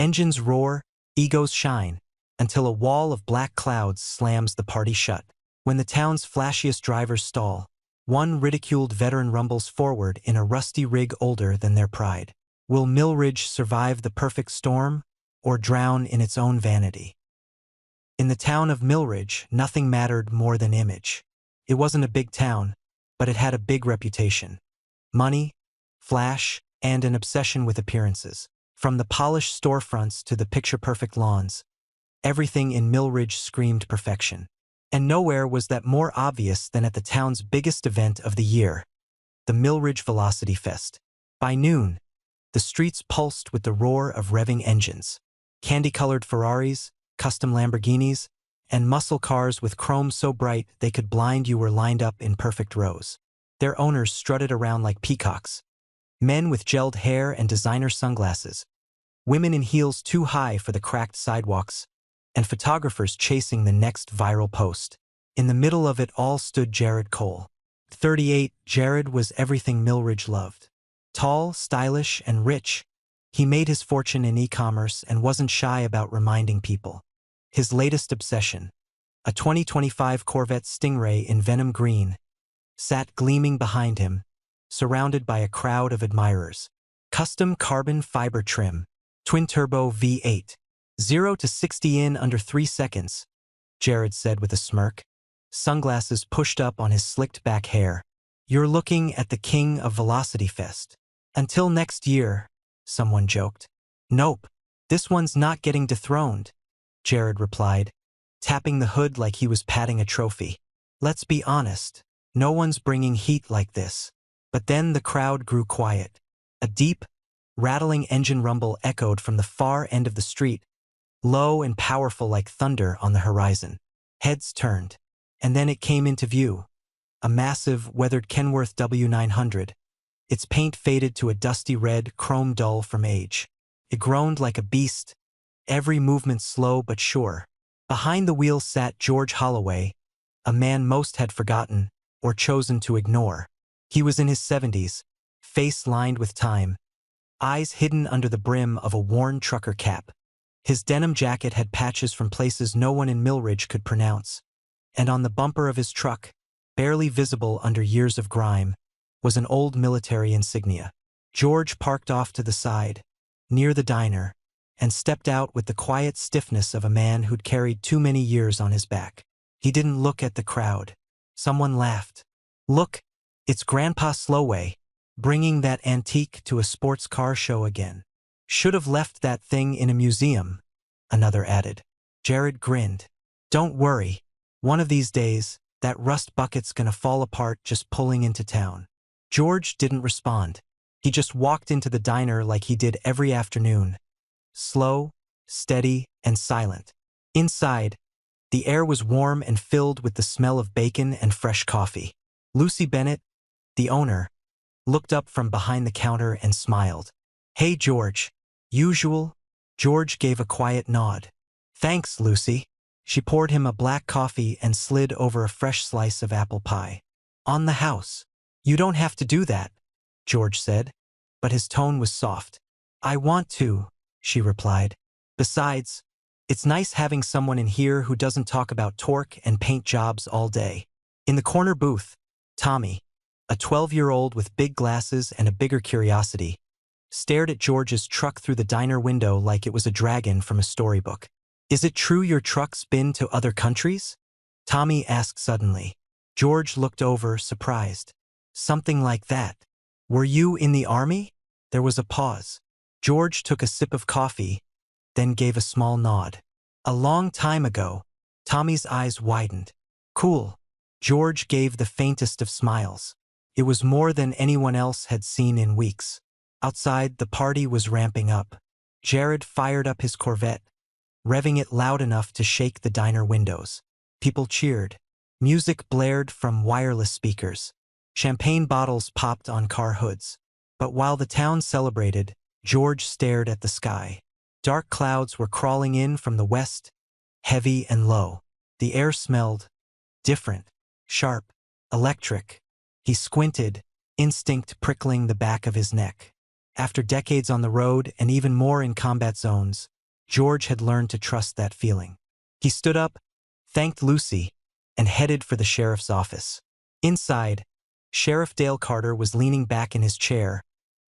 Engines roar, egos shine, until a wall of black clouds slams the party shut. When the town's flashiest drivers stall, one ridiculed veteran rumbles forward in a rusty rig older than their pride. Will Millridge survive the perfect storm, or drown in its own vanity? In the town of Millridge, nothing mattered more than image. It wasn't a big town, but it had a big reputation. Money, flash, and an obsession with appearances. From the polished storefronts to the picture-perfect lawns, everything in Millridge screamed perfection. And nowhere was that more obvious than at the town's biggest event of the year, the Millridge Velocity Fest. By noon, the streets pulsed with the roar of revving engines. Candy-colored Ferraris, custom Lamborghinis, and muscle cars with chrome so bright they could blind you were lined up in perfect rows. Their owners strutted around like peacocks. Men with gelled hair and designer sunglasses, women in heels too high for the cracked sidewalks, and photographers chasing the next viral post. In the middle of it all stood Jared Cole. 38, Jared was everything Millridge loved. Tall, stylish, and rich, he made his fortune in e-commerce and wasn't shy about reminding people. His latest obsession, a 2025 Corvette Stingray in Venom Green, sat gleaming behind him, surrounded by a crowd of admirers. Custom carbon fiber trim, twin-turbo V8. 0 to 60 in under 3 seconds, Jared said with a smirk, sunglasses pushed up on his slicked-back hair. You're looking at the king of Velocity Fest. Until next year, someone joked. Nope, this one's not getting dethroned, Jared replied, tapping the hood like he was patting a trophy. Let's be honest, no one's bringing heat like this. But then the crowd grew quiet. A deep, rattling engine rumble echoed from the far end of the street, low and powerful like thunder on the horizon. Heads turned, and then it came into view. A massive, weathered Kenworth W900. Its paint faded to a dusty red, chrome dull from age. It groaned like a beast, every movement slow but sure. Behind the wheel sat George Holloway, a man most had forgotten or chosen to ignore. He was in his 70s, face lined with time, eyes hidden under the brim of a worn trucker cap. His denim jacket had patches from places no one in Millridge could pronounce, and on the bumper of his truck, barely visible under years of grime, was an old military insignia. George parked off to the side, near the diner, and stepped out with the quiet stiffness of a man who'd carried too many years on his back. He didn't look at the crowd. Someone laughed. Look, it's Grandpa Slowway, bringing that antique to a sports car show again. Should have left that thing in a museum, another added. Jared grinned. Don't worry. One of these days, that rust bucket's gonna fall apart just pulling into town. George didn't respond. He just walked into the diner like he did every afternoon. Slow, steady, and silent. Inside, the air was warm and filled with the smell of bacon and fresh coffee. Lucy Bennett, the owner, looked up from behind the counter and smiled. Hey, George. Usual? George gave a quiet nod. Thanks, Lucy. She poured him a black coffee and slid over a fresh slice of apple pie. On the house. You don't have to do that, George said, but his tone was soft. I want to, she replied. Besides, it's nice having someone in here who doesn't talk about torque and paint jobs all day. In the corner booth, Tommy, a 12-year-old with big glasses and a bigger curiosity, stared at George's truck through the diner window like it was a dragon from a storybook. Is it true your truck's been to other countries? Tommy asked suddenly. George looked over, surprised. Something like that. Were you in the army? There was a pause. George took a sip of coffee, then gave a small nod. A long time ago. Tommy's eyes widened. Cool. George gave the faintest of smiles. It was more than anyone else had seen in weeks. Outside, the party was ramping up. Jared fired up his Corvette, revving it loud enough to shake the diner windows. People cheered. Music blared from wireless speakers. Champagne bottles popped on car hoods. But while the town celebrated, George stared at the sky. Dark clouds were crawling in from the west, heavy and low. The air smelled different, sharp, electric. He squinted, instinct prickling the back of his neck. After decades on the road and even more in combat zones, George had learned to trust that feeling. He stood up, thanked Lucy, and headed for the sheriff's office. Inside, Sheriff Dale Carter was leaning back in his chair,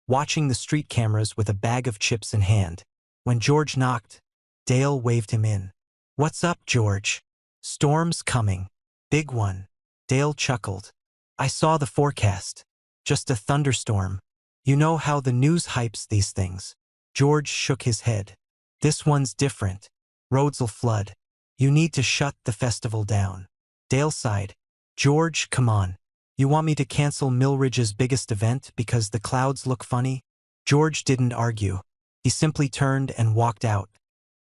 watching the street cameras with a bag of chips in hand. When George knocked, Dale waved him in. "What's up, George?" "Storm's coming. Big one." Dale chuckled. "I saw the forecast. Just a thunderstorm. You know how the news hypes these things." George shook his head. "This one's different. Roads'll flood. You need to shut the festival down." Dale sighed. "George, come on. You want me to cancel Millridge's biggest event because the clouds look funny?" George didn't argue. He simply turned and walked out.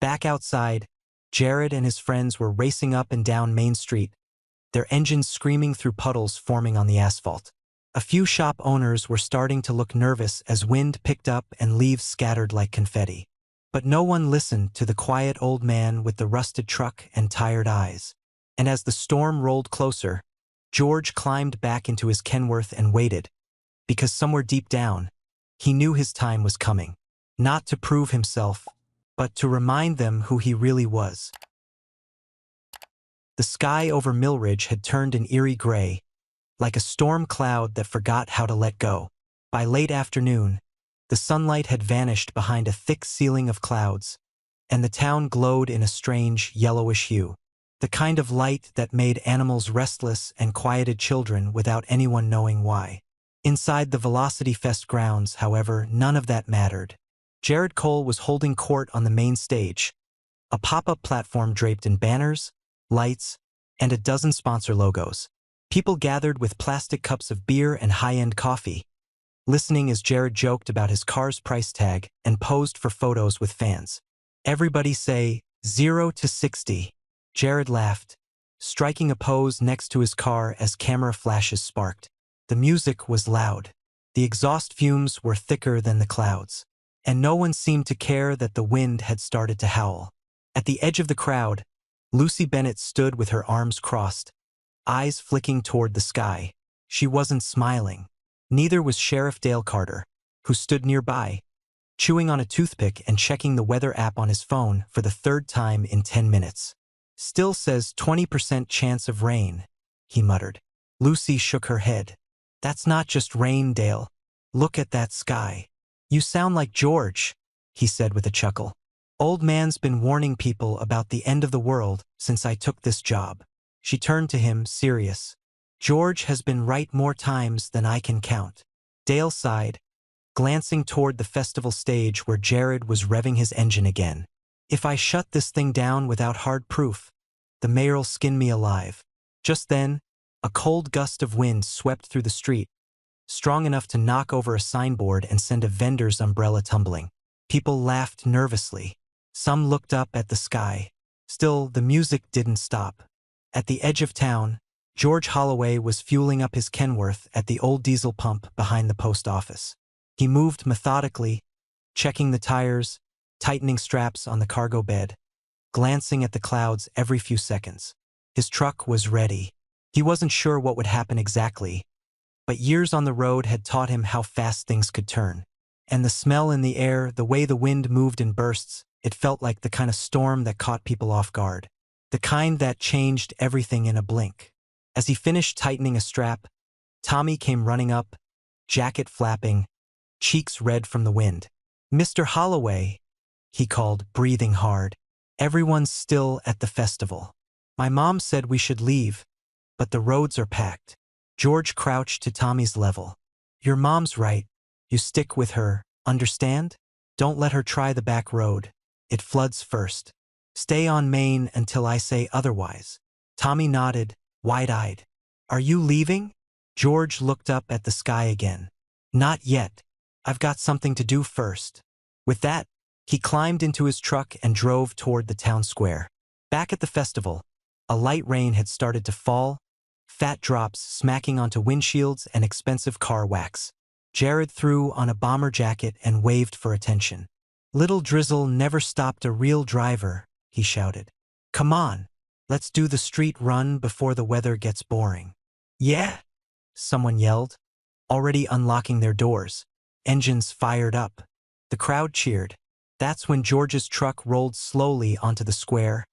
Back outside, Jared and his friends were racing up and down Main Street, their engines screaming through puddles forming on the asphalt. A few shop owners were starting to look nervous as wind picked up and leaves scattered like confetti. But no one listened to the quiet old man with the rusted truck and tired eyes. And as the storm rolled closer, George climbed back into his Kenworth and waited, because somewhere deep down, he knew his time was coming. Not to prove himself, but to remind them who he really was. The sky over Millridge had turned an eerie gray, like a storm cloud that forgot how to let go. By late afternoon, the sunlight had vanished behind a thick ceiling of clouds, and the town glowed in a strange, yellowish hue. The kind of light that made animals restless and quieted children without anyone knowing why. Inside the Velocity Fest grounds, however, none of that mattered. Jared Cole was holding court on the main stage, a pop-up platform draped in banners, lights, and a dozen sponsor logos. People gathered with plastic cups of beer and high-end coffee, listening as Jared joked about his car's price tag and posed for photos with fans. "Everybody say 0 to 60. Jared laughed, striking a pose next to his car as camera flashes sparked. The music was loud. The exhaust fumes were thicker than the clouds. And no one seemed to care that the wind had started to howl. At the edge of the crowd, Lucy Bennett stood with her arms crossed, eyes flicking toward the sky. She wasn't smiling. Neither was Sheriff Dale Carter, who stood nearby, chewing on a toothpick and checking the weather app on his phone for the third time in 10 minutes. "Still says 20% chance of rain," he muttered. Lucy shook her head. "That's not just rain, Dale. Look at that sky." "You sound like George," he said with a chuckle. "Old man's been warning people about the end of the world since I took this job." She turned to him, serious. "George has been right more times than I can count." Dale sighed, glancing toward the festival stage where Jared was revving his engine again. "If I shut this thing down without hard proof, the mayor'll skin me alive." Just then, a cold gust of wind swept through the street, strong enough to knock over a signboard and send a vendor's umbrella tumbling. People laughed nervously. Some looked up at the sky. Still, the music didn't stop. At the edge of town, George Holloway was fueling up his Kenworth at the old diesel pump behind the post office. He moved methodically, checking the tires, tightening straps on the cargo bed, glancing at the clouds every few seconds. His truck was ready. He wasn't sure what would happen exactly, but years on the road had taught him how fast things could turn. And the smell in the air, the way the wind moved in bursts, it felt like the kind of storm that caught people off guard. The kind that changed everything in a blink. As he finished tightening a strap, Tommy came running up, jacket flapping, cheeks red from the wind. "Mr. Holloway," he called, breathing hard. "Everyone's still at the festival. My mom said we should leave, but the roads are packed." George crouched to Tommy's level. "Your mom's right. You stick with her, understand? Don't let her try the back road. It floods first. Stay on Main until I say otherwise." Tommy nodded, wide-eyed. "Are you leaving?" George looked up at the sky again. "Not yet. I've got something to do first." With that, he climbed into his truck and drove toward the town square. Back at the festival, a light rain had started to fall, fat drops smacking onto windshields and expensive car wax. Jared threw on a bomber jacket and waved for attention. "Little drizzle never stopped a real driver," he shouted. "Come on, let's do the street run before the weather gets boring." "Yeah," someone yelled, already unlocking their doors. Engines fired up. The crowd cheered. That's when George's truck rolled slowly onto the square,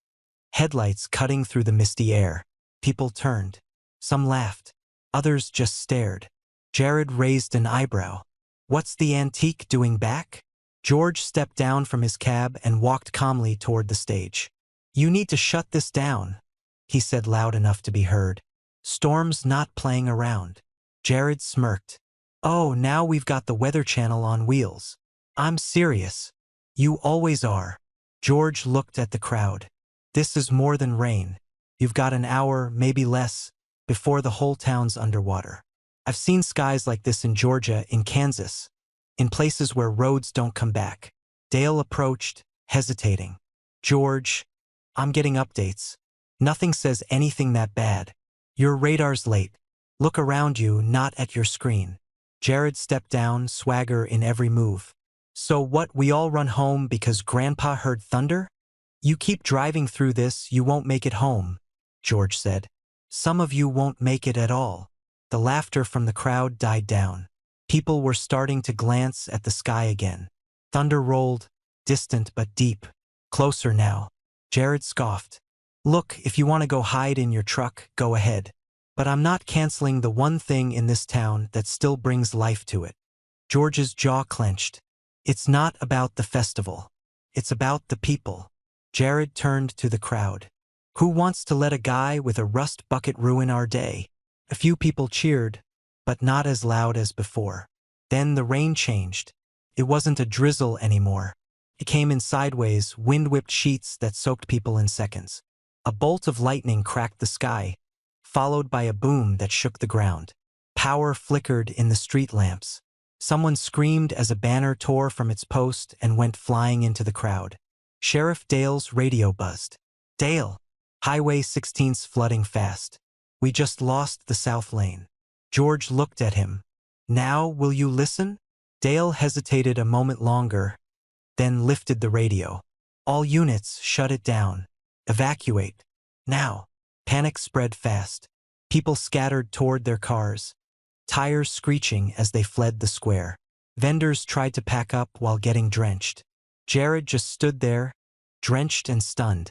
headlights cutting through the misty air. People turned. Some laughed. Others just stared. Jared raised an eyebrow. "What's the antique doing back?" George stepped down from his cab and walked calmly toward the stage. "You need to shut this down," he said loud enough to be heard. "Storm's not playing around." Jared smirked. "Oh, now we've got the Weather Channel on wheels." "I'm serious." "You always are." George looked at the crowd. "This is more than rain. You've got an hour, maybe less, before the whole town's underwater. I've seen skies like this in Georgia, in Kansas, in places where roads don't come back." Dale approached, hesitating. "George, I'm getting updates. Nothing says anything that bad. Your radar's late. Look around you, not at your screen." Jared stepped down, swagger in every move. "So what, we all run home because Grandpa heard thunder?" "You keep driving through this, you won't make it home," George said. "Some of you won't make it at all." The laughter from the crowd died down. People were starting to glance at the sky again. Thunder rolled, distant but deep. "Closer now." Jared scoffed. "Look, if you want to go hide in your truck, go ahead. But I'm not canceling the one thing in this town that still brings life to it." George's jaw clenched. "It's not about the festival. It's about the people." Jared turned to the crowd. "Who wants to let a guy with a rust bucket ruin our day?" A few people cheered, but not as loud as before. Then the rain changed. It wasn't a drizzle anymore. It came in sideways, wind-whipped sheets that soaked people in seconds. A bolt of lightning cracked the sky, followed by a boom that shook the ground. Power flickered in the street lamps. Someone screamed as a banner tore from its post and went flying into the crowd. Sheriff Dale's radio buzzed. "Dale, Highway 16's flooding fast. We just lost the south lane." George looked at him. "Now will you listen?" Dale hesitated a moment longer, then lifted the radio. "All units, shut it down. Evacuate. Now." Panic spread fast. People scattered toward their cars, tires screeching as they fled the square. Vendors tried to pack up while getting drenched. Jared just stood there, drenched and stunned,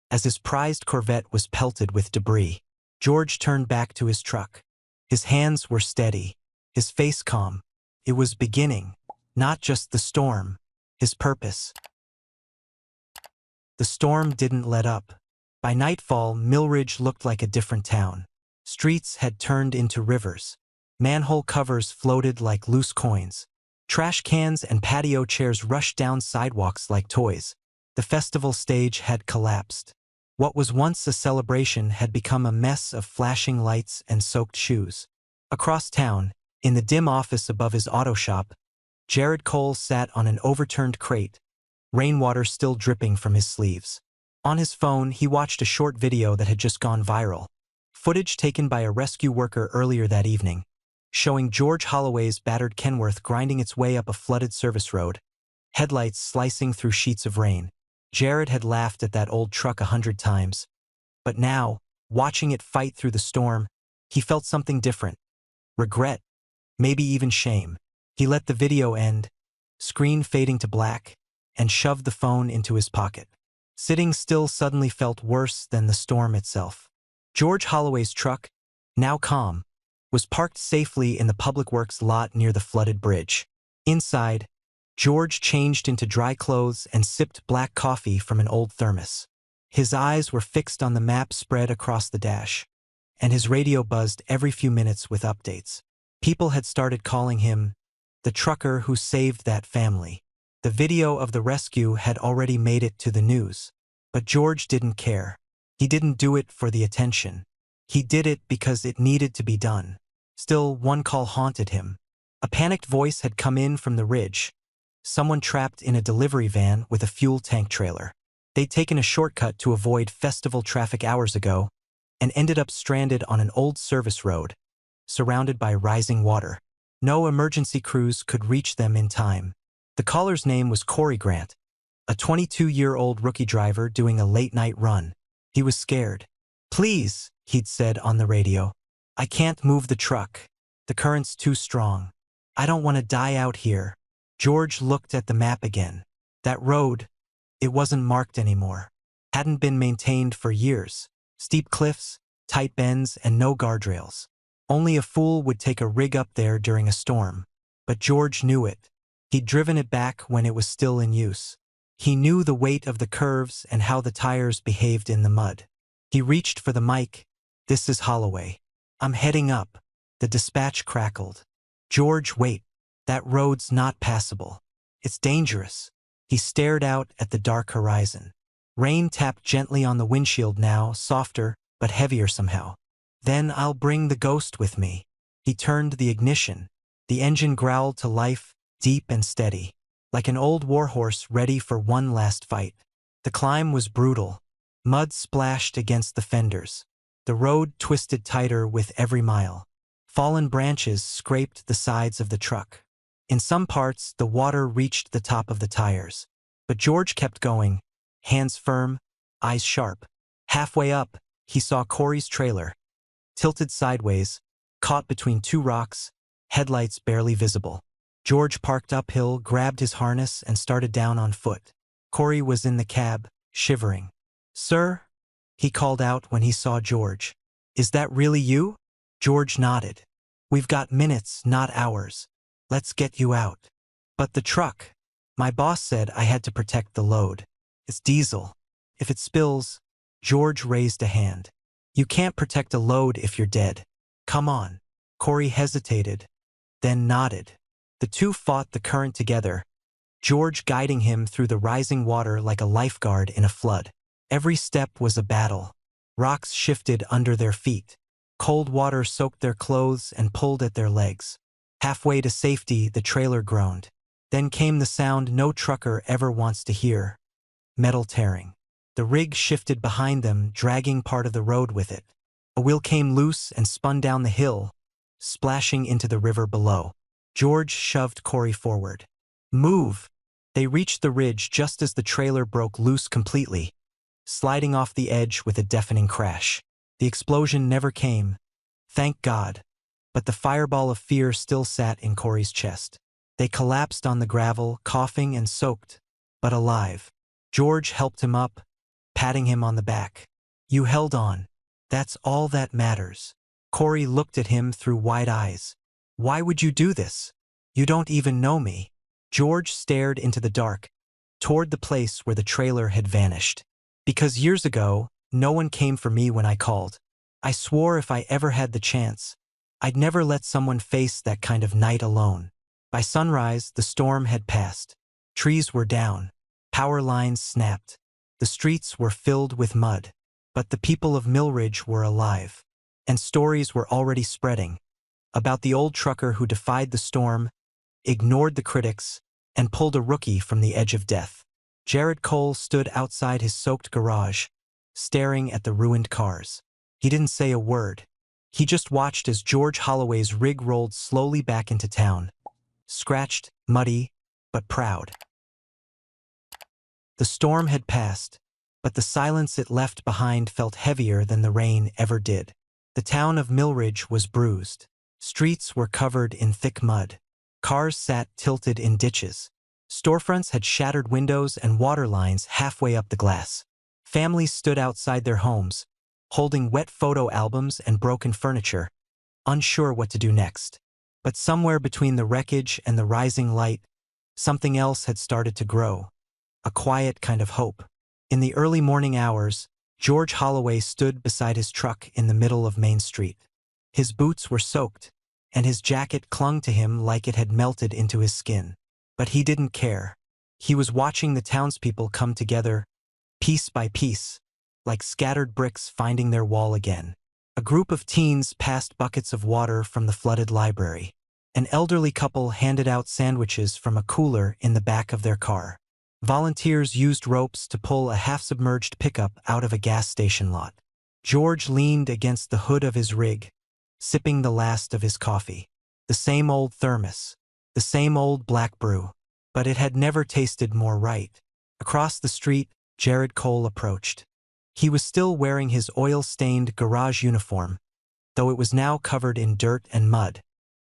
as his prized Corvette was pelted with debris. George turned back to his truck. His hands were steady, his face calm. It was beginning, not just the storm, his purpose. The storm didn't let up. By nightfall, Millridge looked like a different town. Streets had turned into rivers. Manhole covers floated like loose coins. Trash cans and patio chairs rushed down sidewalks like toys. The festival stage had collapsed. What was once a celebration had become a mess of flashing lights and soaked shoes. Across town, in the dim office above his auto shop, Jared Cole sat on an overturned crate, rainwater still dripping from his sleeves. On his phone, he watched a short video that had just gone viral. Footage taken by a rescue worker earlier that evening, showing George Holloway's battered Kenworth grinding its way up a flooded service road, headlights slicing through sheets of rain. Jared had laughed at that old truck 100 times. But now, watching it fight through the storm, he felt something different. Regret, maybe even shame. He let the video end, screen fading to black, and shoved the phone into his pocket. Sitting still suddenly felt worse than the storm itself. George Holloway's truck, now calm, was parked safely in the Public Works lot near the flooded bridge. Inside, George changed into dry clothes and sipped black coffee from an old thermos. His eyes were fixed on the map spread across the dash, and his radio buzzed every few minutes with updates. People had started calling him the trucker who saved that family. The video of the rescue had already made it to the news. But George didn't care. He didn't do it for the attention. He did it because it needed to be done. Still, one call haunted him. A panicked voice had come in from the ridge. Someone trapped in a delivery van with a fuel tank trailer. They'd taken a shortcut to avoid festival traffic hours ago and ended up stranded on an old service road, surrounded by rising water. No emergency crews could reach them in time. The caller's name was Corey Grant, a 22-year-old rookie driver doing a late-night run. He was scared. "Please," he'd said on the radio, "I can't move the truck. The current's too strong." I don't want to die out here. George looked at the map again. That road, it wasn't marked anymore. Hadn't been maintained for years. Steep cliffs, tight bends, and no guardrails. Only a fool would take a rig up there during a storm. But George knew it. He'd driven it back when it was still in use. He knew the weight of the curves and how the tires behaved in the mud. He reached for the mic. "This is Holloway. I'm heading up." The dispatch crackled. "George, wait. That road's not passable. It's dangerous." He stared out at the dark horizon. Rain tapped gently on the windshield now, softer but heavier somehow. "Then I'll bring the ghost with me." He turned the ignition. The engine growled to life, deep and steady, like an old warhorse ready for one last fight. The climb was brutal. Mud splashed against the fenders. The road twisted tighter with every mile. Fallen branches scraped the sides of the truck. In some parts, the water reached the top of the tires. But George kept going, hands firm, eyes sharp. Halfway up, he saw Corey's trailer, tilted sideways, caught between two rocks, headlights barely visible. George parked uphill, grabbed his harness, and started down on foot. Corey was in the cab, shivering. "Sir?" he called out when he saw George. "Is that really you?" George nodded. "We've got minutes, not hours. Let's get you out." "But the truck. My boss said I had to protect the load. It's diesel. If it spills—" George raised a hand. "You can't protect a load if you're dead. Come on." Corey hesitated, then nodded. The two fought the current together, George guiding him through the rising water like a lifeguard in a flood. Every step was a battle. Rocks shifted under their feet. Cold water soaked their clothes and pulled at their legs. Halfway to safety, the trailer groaned. Then came the sound no trucker ever wants to hear: metal tearing. The rig shifted behind them, dragging part of the road with it. A wheel came loose and spun down the hill, splashing into the river below. George shoved Corey forward. "Move!" They reached the ridge just as the trailer broke loose completely, sliding off the edge with a deafening crash. The explosion never came, thank God, but the fireball of fear still sat in Corey's chest. They collapsed on the gravel, coughing and soaked, but alive. George helped him up, patting him on the back. "You held on. That's all that matters." Corey looked at him through wide eyes. "Why would you do this? You don't even know me." George stared into the dark, toward the place where the trailer had vanished. "Because years ago, no one came for me when I called. I swore if I ever had the chance, I'd never let someone face that kind of night alone." By sunrise, the storm had passed. Trees were down. Power lines snapped. The streets were filled with mud. But the people of Millridge were alive. And stories were already spreading about the old trucker who defied the storm, ignored the critics, and pulled a rookie from the edge of death. Jared Cole stood outside his soaked garage, staring at the ruined cars. He didn't say a word. He just watched as George Holloway's rig rolled slowly back into town, scratched, muddy, but proud. The storm had passed, but the silence it left behind felt heavier than the rain ever did. The town of Millridge was bruised. Streets were covered in thick mud. Cars sat tilted in ditches. Storefronts had shattered windows and water lines halfway up the glass. Families stood outside their homes, holding wet photo albums and broken furniture, unsure what to do next. But somewhere between the wreckage and the rising light, something else had started to grow. A quiet kind of hope. In the early morning hours, George Holloway stood beside his truck in the middle of Main Street. His boots were soaked, and his jacket clung to him like it had melted into his skin. But he didn't care. He was watching the townspeople come together, piece by piece, like scattered bricks finding their wall again. A group of teens passed buckets of water from the flooded library. An elderly couple handed out sandwiches from a cooler in the back of their car. Volunteers used ropes to pull a half-submerged pickup out of a gas station lot. George leaned against the hood of his rig, sipping the last of his coffee. The same old thermos, the same old black brew, but it had never tasted more right. Across the street, Jared Cole approached. He was still wearing his oil-stained garage uniform, though it was now covered in dirt and mud.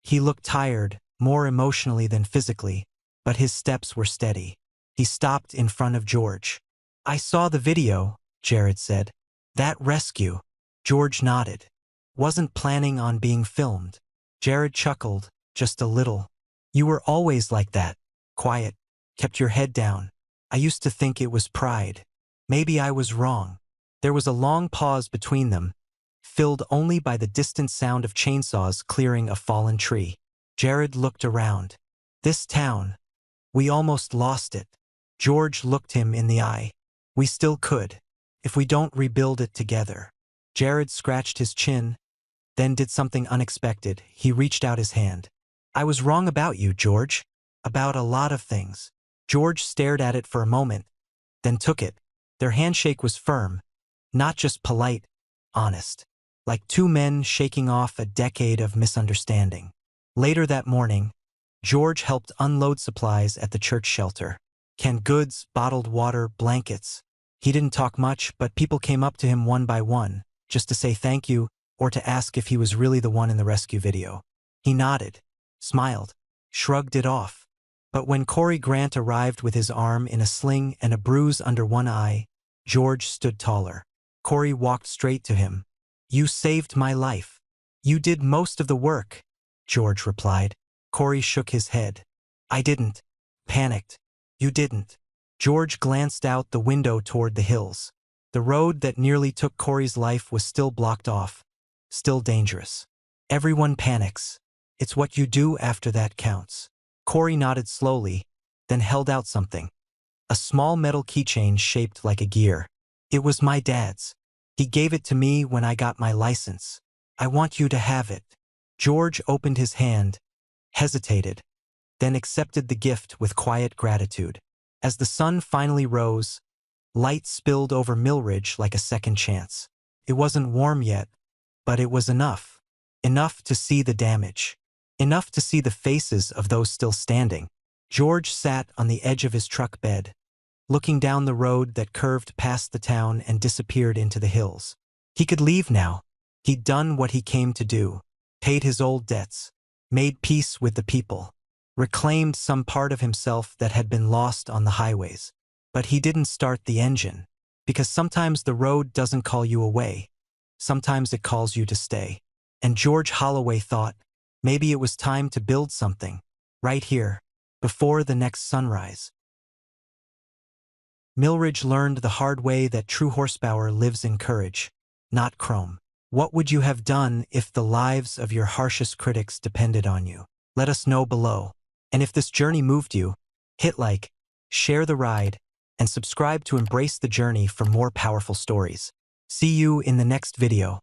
He looked tired, more emotionally than physically, but his steps were steady. He stopped in front of George. "I saw the video," Jared said. "That rescue." George nodded. "Wasn't planning on being filmed." Jared chuckled, just a little. "You were always like that. Quiet. Kept your head down. I used to think it was pride. Maybe I was wrong." There was a long pause between them, filled only by the distant sound of chainsaws clearing a fallen tree. Jared looked around. "This town. We almost lost it." George looked him in the eye. "We still could, if we don't rebuild it together." Jared scratched his chin, then did something unexpected. He reached out his hand. "I was wrong about you, George. About a lot of things." George stared at it for a moment, then took it. Their handshake was firm, not just polite, honest. Like two men shaking off a decade of misunderstanding. Later that morning, George helped unload supplies at the church shelter. Canned goods, bottled water, blankets. He didn't talk much, but people came up to him one by one, just to say thank you or to ask if he was really the one in the rescue video. He nodded, smiled, shrugged it off. But when Corey Grant arrived with his arm in a sling and a bruise under one eye, George stood taller. Corey walked straight to him. "You saved my life." "You did most of the work," George replied. Corey shook his head. "I didn't." Panicked. "You didn't." George glanced out the window toward the hills. The road that nearly took Corey's life was still blocked off, still dangerous. "Everyone panics. It's what you do after that counts." Corey nodded slowly, then held out something. A small metal keychain shaped like a gear. "It was my dad's. He gave it to me when I got my license. I want you to have it." George opened his hand, hesitated, then accepted the gift with quiet gratitude. As the sun finally rose, light spilled over Millridge like a second chance. It wasn't warm yet, but it was enough. Enough to see the damage. Enough to see the faces of those still standing. George sat on the edge of his truck bed, looking down the road that curved past the town and disappeared into the hills. He could leave now. He'd done what he came to do, paid his old debts, made peace with the people, reclaimed some part of himself that had been lost on the highways. But he didn't start the engine, because sometimes the road doesn't call you away. Sometimes it calls you to stay. And George Holloway thought, maybe it was time to build something, right here, before the next sunrise. Millridge learned the hard way that true horsepower lives in courage, not chrome. What would you have done if the lives of your harshest critics depended on you? Let us know below. And if this journey moved you, hit like, share the ride, and subscribe to embrace the journey for more powerful stories. See you in the next video.